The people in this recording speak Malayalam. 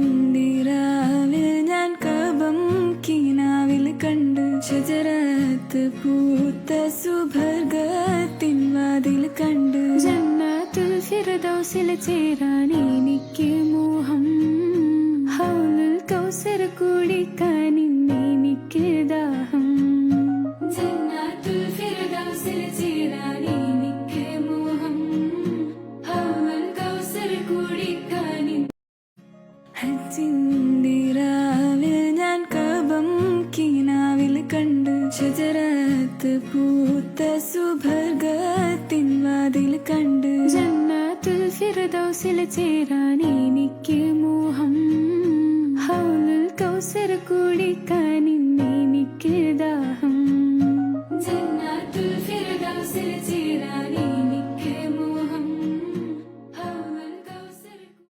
ഹജ്ജിന്ദിരാവിൽ ഞാൻ കബം കീനാവിൽ കണ്ട് ഷജറത്ത് പൂത്ത സുബർഗത്തിൻ വാതിൽ കണ്ട് ജന്നത്തുൽ ഫിർദൗസിൽ ചേരാൻ എനിക്ക് മോഹം ഹൗലുൽ കൗസർ കുടിക്കാൻ എനിക്ക് ദാഹം ജന്നത്തുൽ ഫിർദൗസിൽ ചേരാൻ എനിക്ക് മോഹം ഹൗലുൽ കൗസർ കുടിക്കാൻ ഹജ്ജിന്ദിരാവിൽ ഞാൻ കബം കീനാവിൽ കണ്ട് ഷജറത്ത് പൂത്ത സുബർഗത്തിൻ വാതിൽ കണ്ട് ജന്നത്തുൽ ഫിർദൗസിൽ ചേരാൻ എനിക്ക് മോഹം ഹൗലുൽ കൗസർ കുടിക്കാൻ എനിക്ക് ദാഹം ജന്നത്തുൽ ഫിർദൗസിൽ